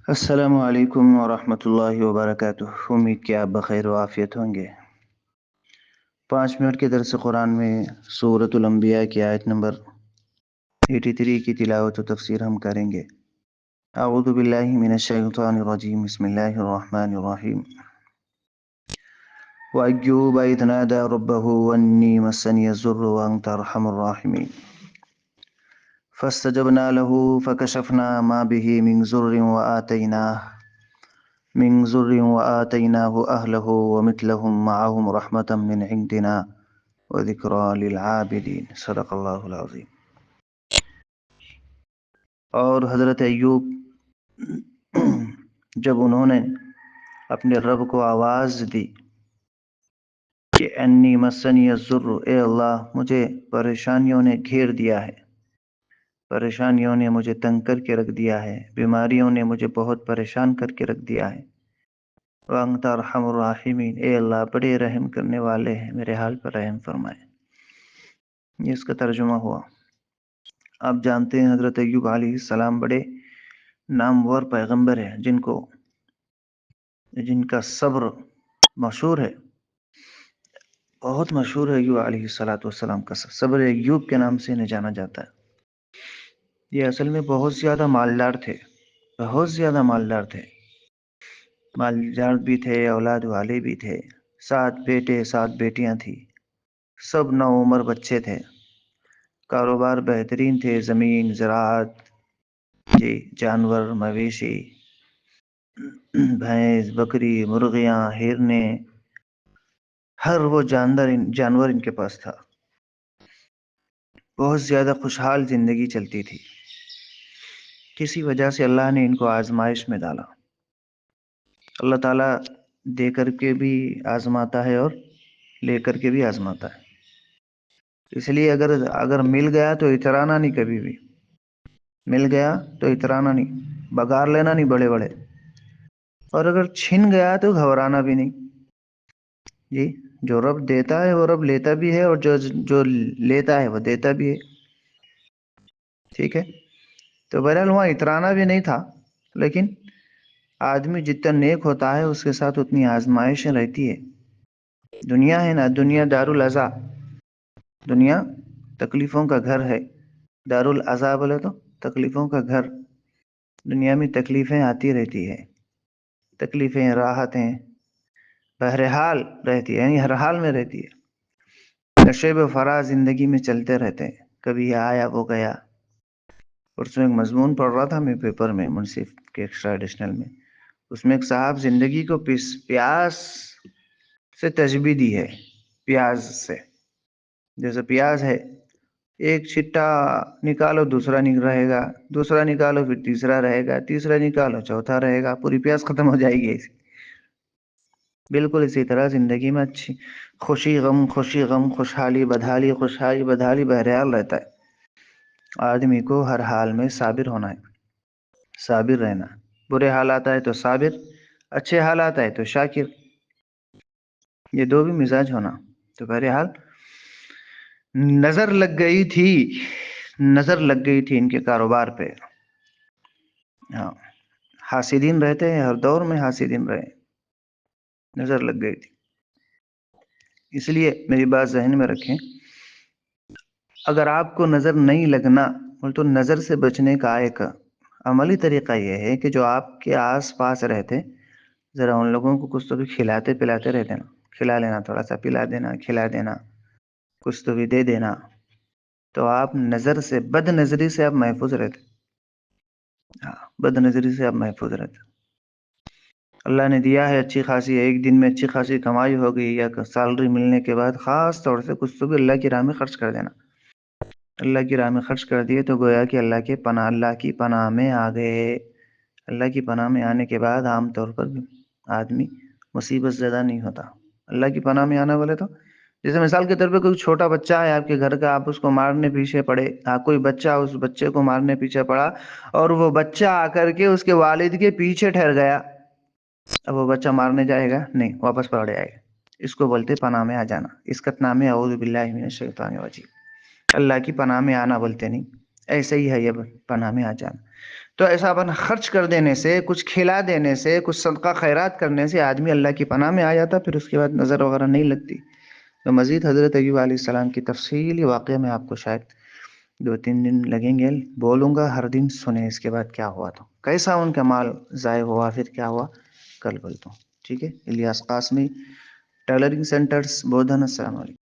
السلام علیکم ورحمۃ اللہ وبرکاتہ۔ امید کہ آپ بخیر و عافیت ہوں گے۔ 5 منٹ کے درس قرآن میں سورۃ الانبیاء کی آیت نمبر 83 کی تلاوت و تفسیر ہم کریں گے۔ اعوذ باللہ من الشیطان الرجیم، بسم اللہ الرحمن الرحیم۔ وَأَيُّوبَ إِذْ نَادَى رَبَّهُ أَنِّي مَسَّنِيَ الضُّرُّ وَأَنْتَ أَرْحَمُ الراحمين فاستجبنا له فكشفنا ما به من ضر وآتيناه أهله ومثلهم معهم رحمة من عندنا وذكرى للعابدين، صدق اللہ العظیم۔ اور حضرت ایوب جب انہوں نے اپنے رب کو آواز دی کہ انی مسنی الضر، اے اللہ مجھے پریشانیوں نے گھیر دیا ہے، پریشانیوں نے مجھے تنگ کر کے رکھ دیا ہے، بیماریوں نے مجھے بہت پریشان کر کے رکھ دیا ہے۔ وَأَنْتَ أَرْحَمُ الرَّاحِمِينَ، اے اللہ بڑے رحم کرنے والے ہیں، میرے حال پر رحم فرمائے۔ یہ اس کا ترجمہ ہوا۔ آپ جانتے ہیں حضرت ایوب علیہ السلام بڑے نامور پیغمبر ہیں، جن کا صبر مشہور ہے، بہت مشہور ہے۔ ایوب علیہ السلام کا صبر ایوب کے نام سے انہیں جانا جاتا ہے۔ یہ اصل میں بہت زیادہ مالدار تھے، بہت زیادہ مالدار تھے، مالدار بھی تھے، اولاد والے بھی تھے، 7 بیٹے 7 بیٹیاں تھیں، سب نوعمر بچے تھے، کاروبار بہترین تھے، زمین، زراعت، جانور، مویشی، بھینس، بکری، مرغیاں، ہرنیں، ہر وہ جانور ان کے پاس تھا۔ بہت زیادہ خوشحال زندگی چلتی تھی۔ کسی وجہ سے اللہ نے ان کو آزمائش میں ڈالا۔ اللہ تعالیٰ دے کر کے بھی آزماتا ہے اور لے کر کے بھی آزماتا ہے۔ اس لیے اگر مل گیا تو اترانا نہیں، کبھی بھی مل گیا تو اترانا نہیں، بگار لینا نہیں بڑے بڑے، اور اگر چھن گیا تو گھبرانا بھی نہیں۔ جی، جو رب دیتا ہے وہ رب لیتا بھی ہے، اور جو لیتا ہے وہ دیتا بھی ہے، ٹھیک ہے۔ تو بہرحال وہاں اترانا بھی نہیں تھا، لیکن آدمی جتنا نیک ہوتا ہے اس کے ساتھ اتنی آزمائشیں رہتی ہے۔ دنیا ہے نا، دنیا دارالعزا، دنیا تکلیفوں کا گھر ہے۔ دارالعزا بولے تو تکلیفوں کا گھر۔ دنیا میں تکلیفیں آتی رہتی ہے، تکلیفیں، راحتیں بہرحال رہتی ہے، یعنی ہر حال میں رہتی ہے۔ نشیب و فراز زندگی میں چلتے رہتے ہیں، کبھی یہ آیا وہ گیا۔ اس میں ایک مضمون پڑھ رہا تھا میں پیپر میں، منصف کے ایکسٹرا ایڈیشنل میں، اس میں ایک صاحب زندگی کو پیاس سے تشبیہ دی ہے، پیاز سے۔ جیسے پیاز ہے، ایک چھٹا نکالو دوسرا رہے گا، دوسرا نکالو پھر تیسرا رہے گا، تیسرا نکالو چوتھا رہے گا، پوری پیاز ختم ہو جائے گی۔ بالکل اسی طرح زندگی میں اچھی خوشی غم، خوشی غم، خوشحالی بدحالی، خوشحالی بدحالی بہرحال رہتا ہے۔ آدمی کو ہر حال میں صابر ہونا ہے، صابر رہنا۔ برے حالات آئے تو صابر، اچھے حالات آئے تو شاکر، یہ دو بھی مزاج ہونا۔ تو بہرحال نظر لگ گئی تھی ان کے کاروبار پہ۔ ہاں، حاسدین رہتے ہیں، ہر دور میں حاسدین رہے، نظر لگ گئی تھی۔ اس لیے میری بات ذہن میں رکھیں، اگر آپ کو نظر نہیں لگنا تو نظر سے بچنے کا ایک عملی طریقہ یہ ہے کہ جو آپ کے آس پاس رہتے، ذرا ان لوگوں کو کچھ تو بھی کھلاتے پلاتے رہتے نا، کھلا لینا، تھوڑا سا پلا دینا، کھلا دینا، کچھ تو بھی دے دینا، تو آپ نظر سے، بد نظری سے آپ محفوظ رہتے۔ ہاں، بد نظری سے آپ محفوظ رہتے۔ اللہ نے دیا ہے اچھی خاصی، ایک دن میں اچھی خاصی کمائی ہو گئی، یا سیلری ملنے کے بعد خاص طور سے کچھ تو بھی اللہ کی راہ میں خرچ کر دینا۔ اللہ کی راہ میں خرچ کر دیے تو گویا کہ اللہ کی پناہ میں آ گئے۔ اللہ کی پناہ میں آنے کے بعد عام طور پر آدمی مصیبت زدہ نہیں ہوتا۔ اللہ کی پناہ میں آنا بولے تو جیسے مثال کے طور پہ کوئی چھوٹا بچہ ہے آپ کے گھر کا، آپ اس کو مارنے پیچھے پڑے، کوئی بچہ اس بچے کو مارنے پیچھے پڑا، اور وہ بچہ آ کر کے اس کے والد کے پیچھے ٹھہر گیا، اب وہ بچہ مارنے جائے گا نہیں، واپس پلٹ جائے گا۔ اس کو بولتے پناہ میں آ جانا۔ اس کا نام ہے اعوذ باللہ من الشیطان الرجیم۔ اللہ کی پناہ میں آنا بولتے نہیں، ایسے ہی ہے یہ پناہ میں آ جانا۔ تو ایسا اپن خرچ کر دینے سے، کچھ کھلا دینے سے، کچھ صدقہ خیرات کرنے سے آدمی اللہ کی پناہ میں آ جاتا، پھر اس کے بعد نظر وغیرہ نہیں لگتی. تو مزید حضرت ایوب علیہ السلام کی تفصیلی واقعہ میں آپ کو شاید 2-3 دن لگیں گے بولوں گا، ہر دن سنیں اس کے بعد کیا ہوا، تو کیسا ان کا مال ضائع ہوا، پھر کیا ہوا کل بولتا ہوں. ٹھیک ہے. Ilyas Qasmi, tailoring centres, Bodhan. السلام علیکم.